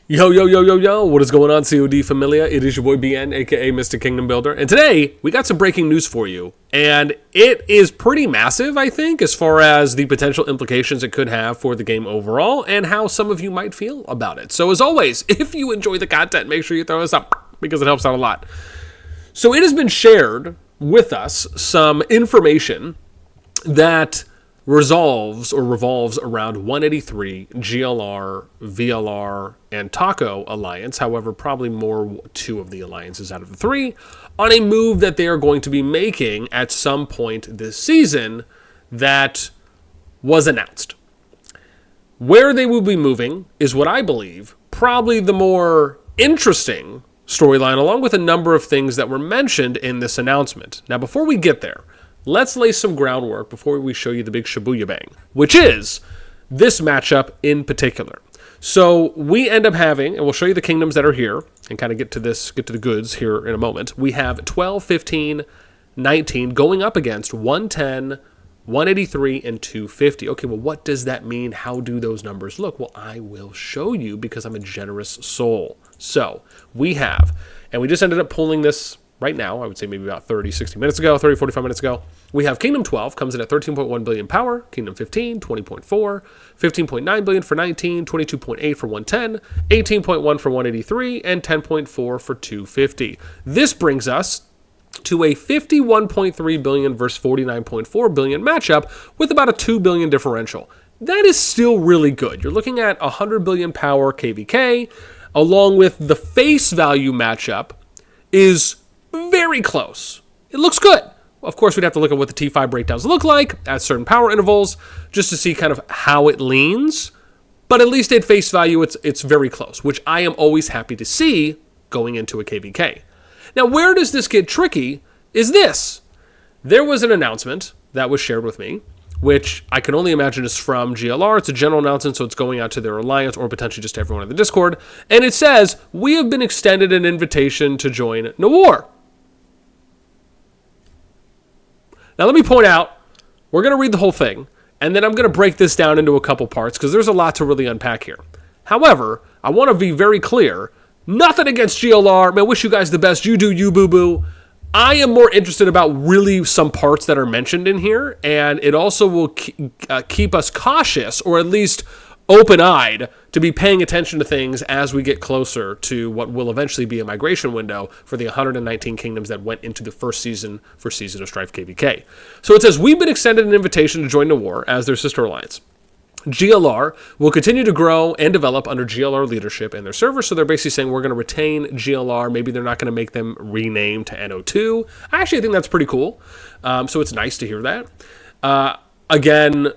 Yo, yo, yo, yo, yo, what is going on, CoD Familia? It is your boy BN, aka Mr. Kingdom Builder, and today we got some breaking news for you, and it is pretty massive, I think, as far as the potential implications it could have for the game overall, and how some of you might feel about it. So as always, if you enjoy the content, make sure you throw us up, because it helps out a lot. So it has been shared with us some information that revolves around 183, GLR, VLR, and Taco Alliance. However, probably more two of the alliances out of the three, on a move that they are going to be making at some point this season that was announced. Where they will be moving is what I believe probably the more interesting storyline, along with a number of things that were mentioned in this announcement. Now, before we get there, let's lay some groundwork before we show you the big Shibuya bang, which is this matchup in particular. So we end up having, and we'll show you the kingdoms that are here, and kind of get to the goods here in a moment. We have 12, 15, 19 going up against 110, 183, and 250. Okay, well, what does that mean? How do those numbers look? Well, I will show you because I'm a generous soul. So we have, and we just ended up pulling this right now, I would say maybe about 30, 60 minutes ago, 30, 45 minutes ago. We have Kingdom 12 comes in at 13.1 billion power, Kingdom 15, 20.4, 15.9 billion for 19, 22.8 for 110, 18.1 for 183, and 10.4 for 250. This brings us to a 51.3 billion versus 49.4 billion matchup with about a 2 billion differential. That is still really good. You're looking at 100 billion power KvK, along with the face value matchup is very close. It looks good. Of course, we'd have to look at what the T5 breakdowns look like at certain power intervals just to see kind of how it leans. But at least at face value, it's very close, which I am always happy to see going into a KvK. Now, where does this get tricky is this. There was an announcement that was shared with me, which I can only imagine is from GLR. It's a general announcement, so it's going out to their alliance or potentially just everyone in the Discord. And it says, we have been extended an invitation to join NOIR. Now, let me point out, we're going to read the whole thing, and then I'm going to break this down into a couple parts because there's a lot to really unpack here. However, I want to be very clear, nothing against GLR. Man, I wish you guys the best. You do you, boo-boo. I am more interested about really some parts that are mentioned in here, and it also will keep us cautious, or at least open-eyed, to be paying attention to things as we get closer to what will eventually be a migration window for the 119 kingdoms that went into the first season for Season of Strife KvK. So it says, we've been extended an invitation to join NOIR as their sister alliance. GLR will continue to grow and develop under GLR leadership and their servers, so they're basically saying we're going to retain GLR. Maybe they're not going to make them rename to NO2. I actually think that's pretty cool, so it's nice to hear that. Again,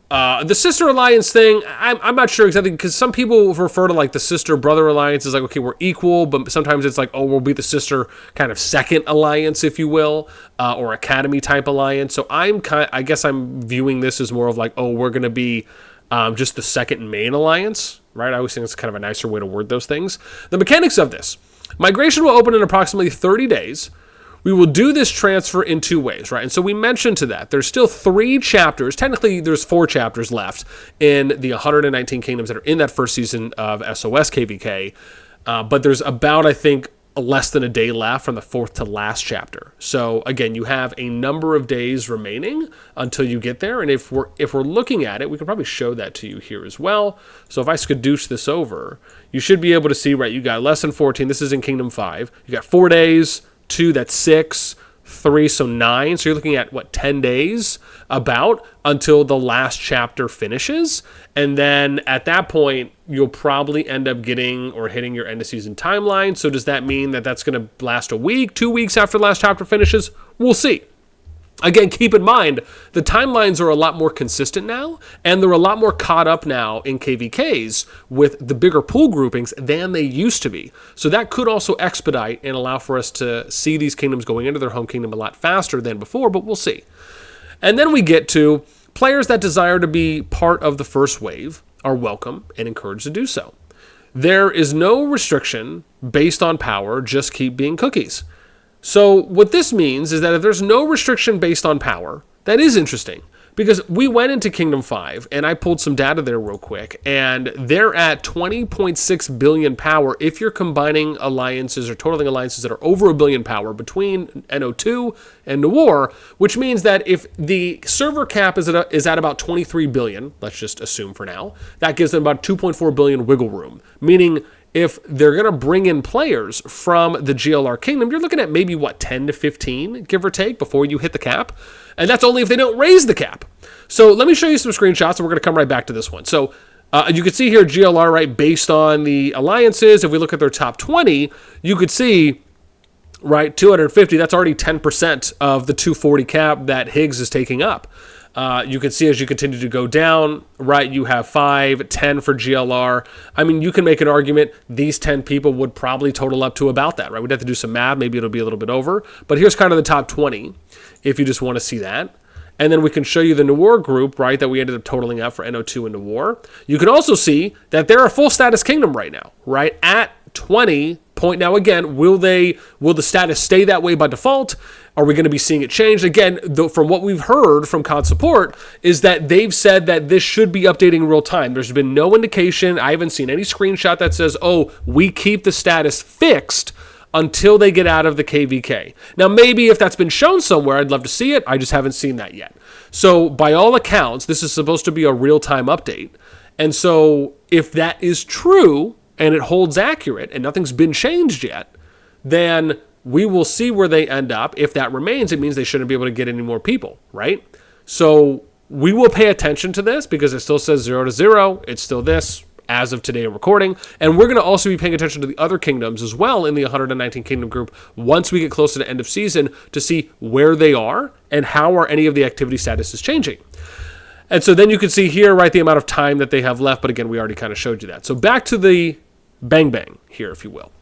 the sister alliance thing, I'm not sure exactly, because some people refer to like the sister-brother alliance as like, okay, we're equal, but sometimes it's like, oh, we'll be the sister kind of second alliance, if you will, or academy-type alliance. So I guess I'm viewing this as more of like, oh, we're going to be just the second main alliance, right? I always think it's kind of a nicer way to word those things. The mechanics of this. Migration will open in approximately 30 days. We will do this transfer in two ways, right? And so we mentioned to that. There's still 3 chapters. Technically, there's 4 chapters left in the 119 kingdoms that are in that first season of SOS KvK. But there's about, I think, less than a day left from the 4th to last chapter. So again, you have a number of days remaining until you get there. And if we're looking at it, we could probably show that to you here as well. So if I skadoosh this over, you should be able to see, right, you got less than 14. This is in Kingdom 5. You got 4 days, 2, that's 6, 3, so 9. So you're looking at, 10 days about until the last chapter finishes. And then at that point, you'll probably end up getting or hitting your end of season timeline. So does that mean that that's going to last a week, 2 weeks after the last chapter finishes? We'll see. Again, keep in mind, the timelines are a lot more consistent now, and they're a lot more caught up now in KvKs with the bigger pool groupings than they used to be. So that could also expedite and allow for us to see these kingdoms going into their home kingdom a lot faster than before, but we'll see. And then we get to players that desire to be part of the first wave are welcome and encouraged to do so. There is no restriction based on power, just keep being cookies. So what this means is that if there's no restriction based on power, that is interesting, Because we went into Kingdom 5, and I pulled some data there real quick, and they're at 20.6 billion power if you're combining alliances or totaling alliances that are over a billion power between NO2 and NOIR, which means that if the server cap is at about 23 billion, let's just assume for now, that gives them about 2.4 billion wiggle room, meaning if they're going to bring in players from the GLR kingdom, you're looking at maybe, 10 to 15, give or take, before you hit the cap. And that's only if they don't raise the cap. So let me show you some screenshots, and we're going to come right back to this one. So you can see here GLR, right, based on the alliances. If we look at their top 20, you could see, right, 250, that's already 10% of the 240 cap that Higgs is taking up. You can see as you continue to go down, right, you have 5, 10 for GLR. I mean, you can make an argument these 10 people would probably total up to about that, right? We'd have to do some math. Maybe it'll be a little bit over. But here's kind of the top 20 if you just want to see that. And then we can show you the NOIR group, right, that we ended up totaling up for NO2 and NOIR. You can also see that they're a full status kingdom right now, right, at 20 point. Now, again, will the status stay that way by default? Are we going to be seeing it change? Again, from what we've heard from COD support is that they've said that this should be updating real time. There's been no indication. I haven't seen any screenshot that says, oh, we keep the status fixed until they get out of the KvK. Now, maybe if that's been shown somewhere, I'd love to see it. I just haven't seen that yet. So by all accounts, this is supposed to be a real-time update. And so if that is true and it holds accurate and nothing's been changed yet, then we will see where they end up. If that remains, it means they shouldn't be able to get any more people, right? So we will pay attention to this because it still says 0 to 0. It's still this as of today of recording. And we're going to also be paying attention to the other kingdoms as well in the 119 kingdom group once we get closer to end of season to see where they are and how are any of the activity statuses changing. And so then you can see here, right, the amount of time that they have left. But again, we already kind of showed you that. So back to the bang bang here, if you will.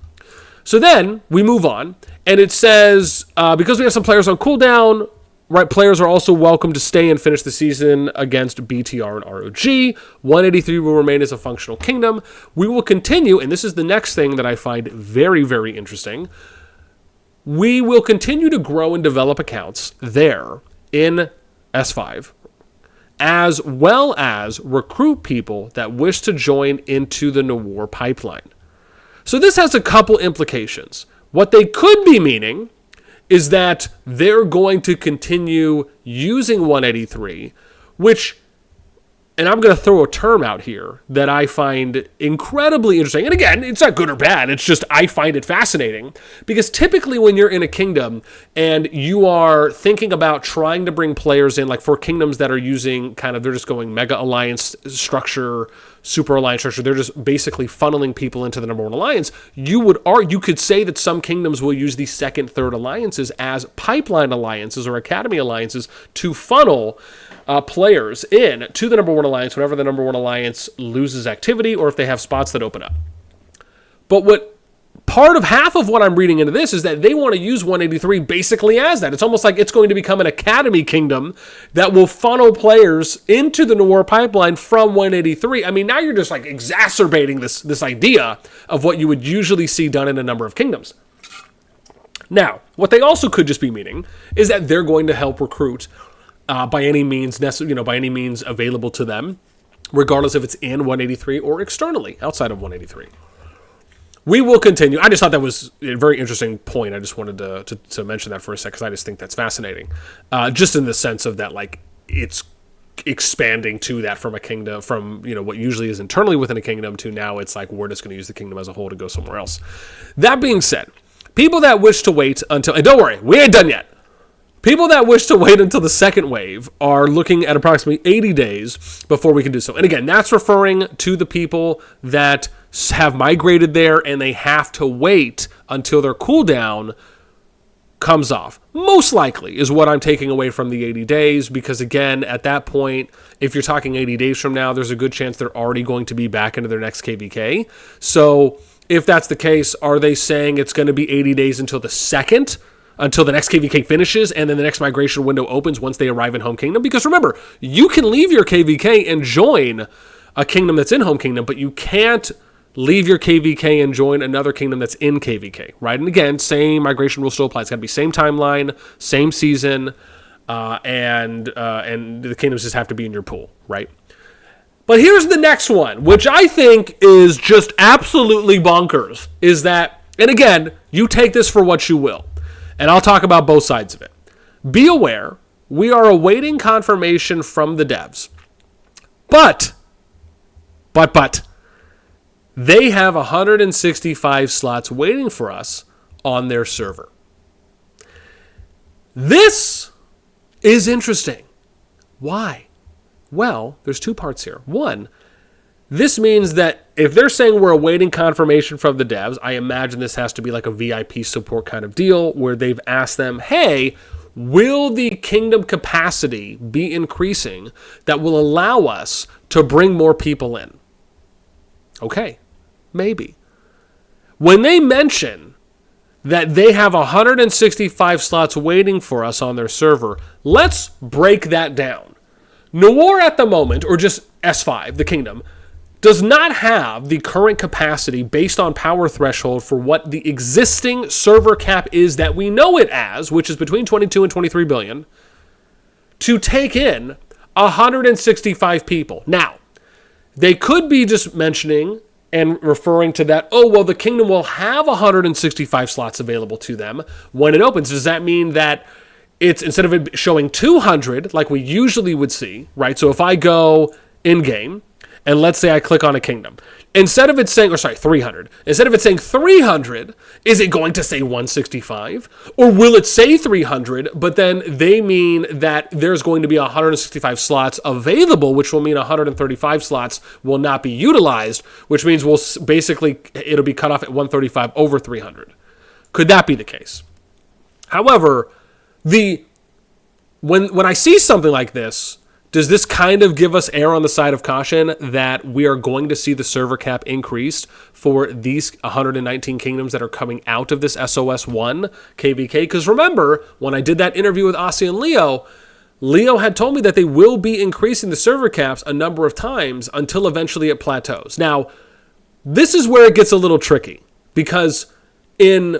So then we move on, and it says, because we have some players on cooldown, right, players are also welcome to stay and finish the season against BTR and ROG. 183 will remain as a functional kingdom. We will continue, and this is the next thing that I find very, very interesting. We will continue to grow and develop accounts there in S5, as well as recruit people that wish to join into the NOIR pipeline. So this has a couple implications. What they could be meaning is that they're going to continue using 183, which, and I'm going to throw a term out here that I find incredibly interesting. And again, it's not good or bad. It's just I find it fascinating because typically when you're in a kingdom and you are thinking about trying to bring players in, like for kingdoms that are using kind of, they're just going mega alliance structure, super alliance structure, they're just basically funneling people into the number one alliance. You could say that some kingdoms will use the second, third alliances as pipeline alliances or academy alliances to funnel players in to the number one alliance whenever the number one alliance loses activity or if they have spots that open up. But half of what I'm reading into this is that they want to use 183 basically as that. It's almost like it's going to become an academy kingdom that will funnel players into the NOIR pipeline from 183. I mean, now you're just like exacerbating this idea of what you would usually see done in a number of kingdoms. Now, what they also could just be meaning is that they're going to help recruit by any means available to them, regardless if it's in 183 or externally outside of 183. We will continue. I just thought that was a very interesting point. I just wanted to mention that for a sec because I just think that's fascinating. Just in the sense of that, like, it's expanding to that from a kingdom, from what usually is internally within a kingdom to now it's like we're just going to use the kingdom as a whole to go somewhere else. That being said, people that wish to wait until, and don't worry, we ain't done yet. People that wish to wait until the second wave are looking at approximately 80 days before we can do so. And again, that's referring to the people that have migrated there and they have to wait until their cooldown comes off. Most likely is what I'm taking away from the 80 days because, again, at that point, if you're talking 80 days from now, there's a good chance they're already going to be back into their next KvK. So if that's the case, are they saying it's going to be 80 days until the next KvK finishes and then the next migration window opens once they arrive in home kingdom? Because remember, you can leave your KvK and join a kingdom that's in home kingdom, but you can't leave your KvK and join another kingdom that's in KvK, right? And again, same migration rule still applies. It's got to be same timeline, same season, and the kingdoms just have to be in your pool, right? But here's the next one, which I think is just absolutely bonkers, is that, and again, you take this for what you will, and I'll talk about both sides of it. Be aware, we are awaiting confirmation from the devs. But, they have 165 slots waiting for us on their server. This is interesting. Why? Well, there's two parts here. One, this means that if they're saying we're awaiting confirmation from the devs, I imagine this has to be like a VIP support kind of deal where they've asked them, hey, will the kingdom capacity be increasing that will allow us to bring more people in? Okay, maybe. When they mention that they have 165 slots waiting for us on their server, let's break that down. NOIR at the moment, or just S5, the kingdom, does not have the current capacity based on power threshold for what the existing server cap is that we know it as, which is between 22 and 23 billion, to take in 165 people. Now, they could be just mentioning and referring to that, oh, well, the kingdom will have 165 slots available to them when it opens. Does that mean that it's, instead of it showing 200 like we usually would see, right? So if I go in-game, and let's say I click on a kingdom, instead of it saying, 300, instead of it saying 300, is it going to say 165? Or will it say 300, but then they mean that there's going to be 165 slots available, which will mean 135 slots will not be utilized, which means it'll be cut off at 135 over 300. Could that be the case? However, when I see something like this, does this kind of give us err on the side of caution that we are going to see the server cap increased for these 119 kingdoms that are coming out of this SOS 1 KvK? Because remember, when I did that interview with Aussie and Leo had told me that they will be increasing the server caps a number of times until eventually it plateaus. Now, this is where it gets a little tricky, because in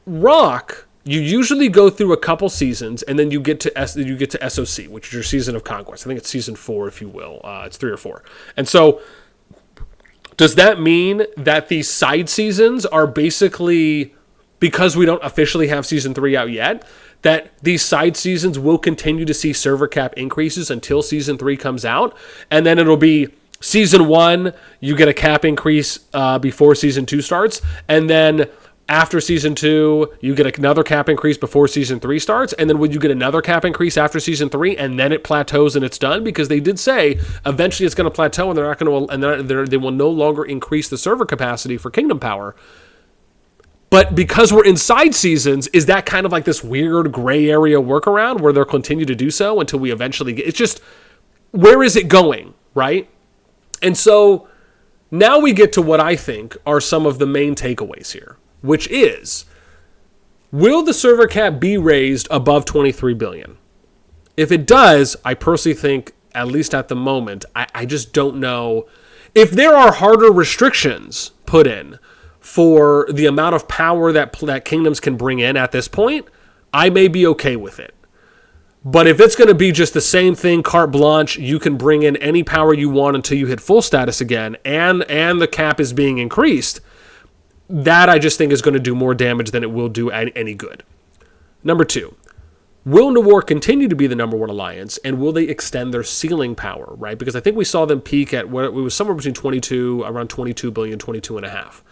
Rock, you usually go through a couple seasons, and then you get to SOC, which is your season of conquest. I think it's season 4, if you will. It's 3 or 4. And so, does that mean that these side seasons are basically, because we don't officially have season 3 out yet, that these side seasons will continue to see server cap increases until season 3 comes out, and then it'll be season 1, you get a cap increase before season 2 starts, and then after season 2, you get another cap increase before season 3 starts, and then would you get another cap increase after season 3, and then it plateaus and it's done? Because they did say eventually it's going to plateau, and they're not going to, and they will no longer increase the server capacity for Kingdom Power. But because we're inside seasons, is that kind of like this weird gray area workaround where they'll continue to do so until we eventually get? It's just, where is it going, right? And so now we get to what I think are some of the main takeaways here, which is, will the server cap be raised above 23 billion? If it does, I personally think, at least at the moment, I just don't know. If there are harder restrictions put in for the amount of power that kingdoms can bring in at this point, I may be okay with it. But if it's going to be just the same thing, carte blanche, you can bring in any power you want until you hit full status again, and the cap is being increased, that I just think is going to do more damage than it will do any good. Number 2, will NOIR continue to be the number 1 alliance, and will they extend their ceiling power, right? Because I think we saw them peak at what it was somewhere between 22 billion, 22 and a half.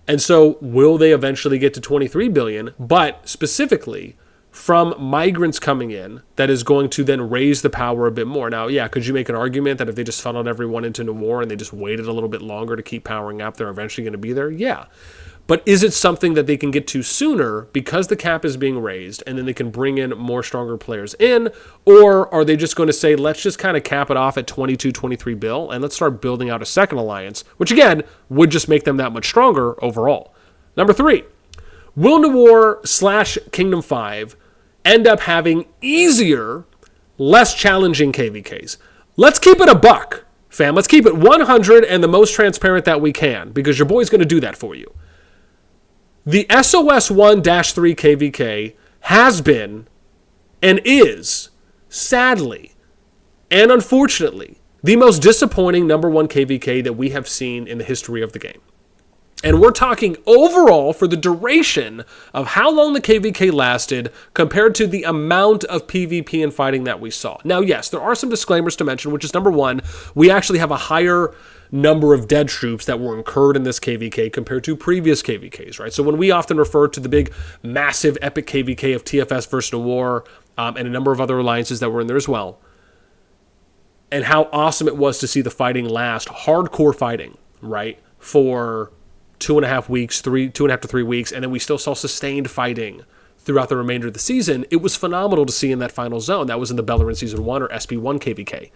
And so will they eventually get to 23 billion, but specifically from migrants coming in that is going to then raise the power a bit more? Now, yeah, could you make an argument that if they just funneled everyone into NOIR and they just waited a little bit longer to keep powering up, they're eventually going to be there? Yeah. But is it something that they can get to sooner because the cap is being raised and then they can bring in more stronger players in? Or are they just going to say, let's just kind of cap it off at 22, 23 bill and let's start building out a second alliance, which again would just make them that much stronger overall? Number 3, will NOIR/Kingdom 5 end up having easier, less challenging KvKs? Let's keep it a buck, fam. Let's keep it 100 and the most transparent that we can, because your boy's going to do that for you. The SOS 1-3 KvK has been and is sadly and unfortunately, the most disappointing number 1 KvK that we have seen in the history of the game. And we're talking overall for the duration of how long the KvK lasted compared to the amount of PvP and fighting that we saw. Now, yes, there are some disclaimers to mention, which is number 1, we actually have a higher number of dead troops that were incurred in this KvK compared to previous KvKs, right? So when we often refer to the big, massive, epic KvK of TFS versus NOIR and a number of other alliances that were in there as well, and how awesome it was to see the fighting last, hardcore fighting, right, for 2.5 weeks, 2.5 to 3 weeks, and then we still saw sustained fighting throughout the remainder of the season. It was phenomenal to see in that final zone. That was in the Bellerin Season 1 or SP1 KvK.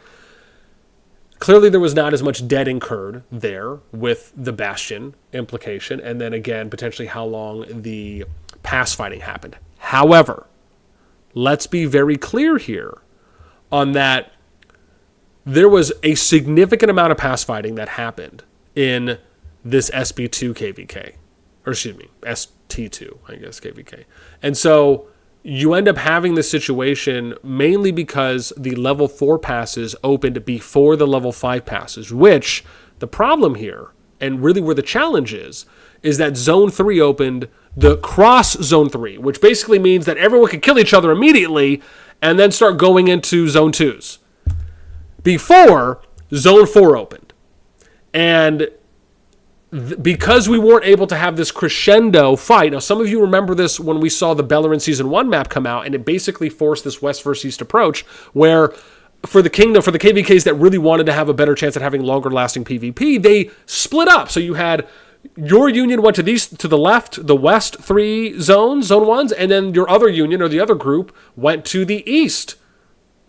Clearly, there was not as much dead incurred there with the Bastion implication, and then again, potentially how long the pass fighting happened. However, let's be very clear here on that there was a significant amount of pass fighting that happened in this SB2 KvK, or excuse me, ST2, I guess, KvK. And so you end up having this situation mainly because the level 4 passes opened before the level 5 passes, which the problem here, and really where the challenge is that Zone 3 opened the cross Zone 3, which basically means that everyone could kill each other immediately and then start going into Zone 2s before Zone 4 opened. And because we weren't able to have this crescendo fight, now some of you remember this when we saw the Bellerin Season 1 map come out, and it basically forced this west versus east approach, where for the Kingdom, for the KvKs that really wanted to have a better chance at having longer lasting PvP, they split up. So you had your union went to the left, the west 3 zones, zone 1s, and then your other union or the other group went to the east.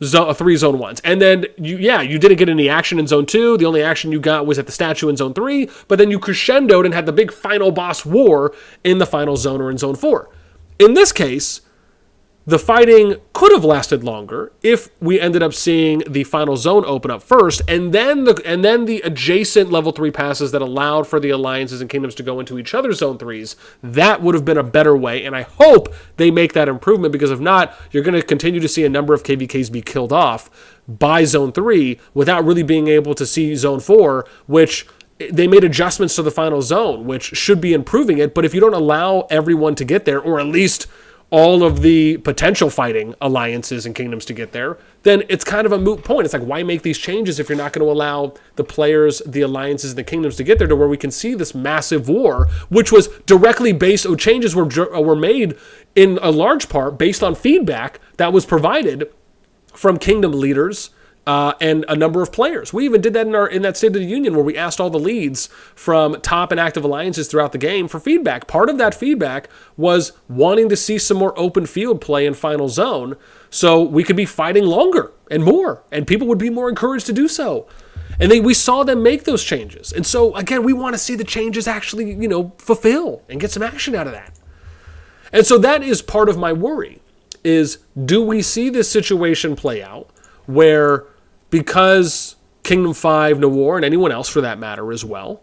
3 zone 1s. And then, you didn't get any action in Zone 2. The only action you got was at the statue in Zone 3. But then you crescendoed and had the big final boss war in the final zone or in Zone 4. In this case, the fighting could have lasted longer if we ended up seeing the final zone open up first, and then the adjacent level 3 passes that allowed for the alliances and kingdoms to go into each other's Zone 3s. That would have been a better way, and I hope they make that improvement, because if not, you're going to continue to see a number of KvKs be killed off by Zone 3 without really being able to see Zone 4, which they made adjustments to the final zone, which should be improving it. But if you don't allow everyone to get there, or at least all of the potential fighting alliances and kingdoms to get there, then it's kind of a moot point. It's like, why make these changes if you're not going to allow the players, the alliances, and the kingdoms to get there to where we can see this massive war, which was directly based, or changes were made in a large part based on feedback that was provided from kingdom leaders and a number of players. We even did that in that State of the Union, where we asked all the leads from top and active alliances throughout the game for feedback. Part of that feedback was wanting to see some more open field play in Final Zone, so we could be fighting longer and more, and people would be more encouraged to do so. And then we saw them make those changes. And so, again, we want to see the changes actually, fulfill and get some action out of that. And so that is part of my worry, is do we see this situation play out where, because Kingdom 5, NOIR, and anyone else for that matter as well,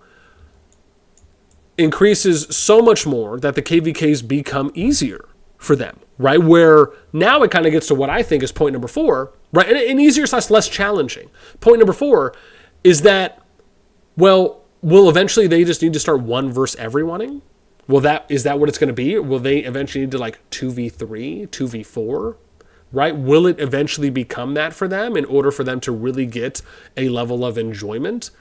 increases so much more that the KvKs become easier for them, right? Where now it kind of gets to what I think is point number 4, right? And easier / less challenging. Point number 4 is that, will eventually they just need to start 1 versus everyoneing? Is that what it's going to be? Will they eventually need to 2v3, 2v4? Right? Will it eventually become that for them in order for them to really get a level of enjoyment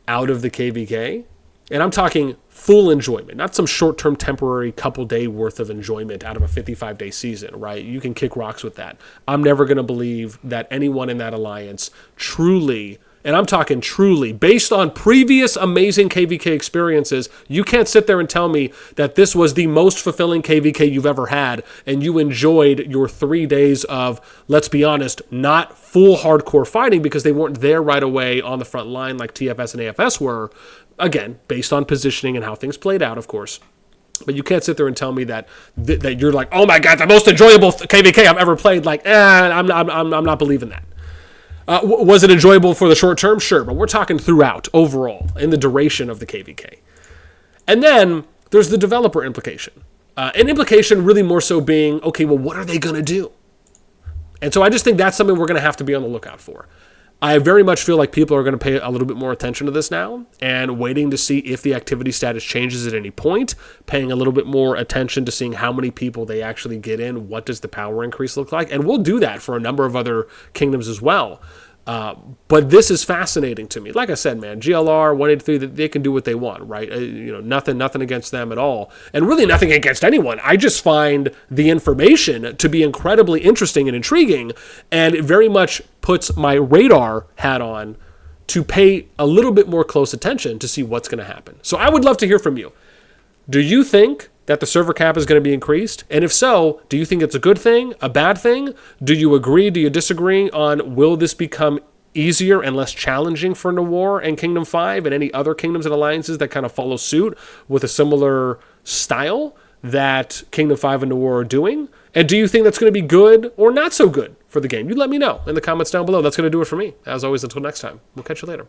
out of the KvK? And I'm talking full enjoyment, not some short-term temporary couple day worth of enjoyment out of a 55-day season, right? You can kick rocks with that. I'm never going to believe that anyone in that alliance truly, and I'm talking truly, based on previous amazing KvK experiences, you can't sit there and tell me that this was the most fulfilling KvK you've ever had and you enjoyed your 3 days of, let's be honest, not full hardcore fighting because they weren't there right away on the front line like TFS and AFS were. Again, based on positioning and how things played out, of course. But you can't sit there and tell me that you're like, oh my God, the most enjoyable KvK I've ever played. I'm not believing that. Was it enjoyable for the short term? Sure, but we're talking throughout, overall, in the duration of the KvK. And then there's the developer implication. An implication really more so being, okay, well, what are they going to do? And so I just think that's something we're going to have to be on the lookout for. I very much feel like people are going to pay a little bit more attention to this now and waiting to see if the activity status changes at any point, paying a little bit more attention to seeing how many people they actually get in, what does the power increase look like, and we'll do that for a number of other kingdoms as well. But this is fascinating to me. Like I said, man, GLR, 183, they can do what they want, right? Nothing against them at all. And really nothing against anyone. I just find the information to be incredibly interesting and intriguing, and it very much puts my radar hat on to pay a little bit more close attention to see what's going to happen. So I would love to hear from you. Do you think that the server cap is going to be increased? And if so, do you think it's a good thing, a bad thing? Do you agree? Do you disagree on will this become easier and less challenging for NOIR and Kingdom 5 and any other kingdoms and alliances that kind of follow suit with a similar style that Kingdom 5 and NOIR are doing? And do you think that's going to be good or not so good for the game? You let me know in the comments down below. That's going to do it for me. As always, until next time, we'll catch you later.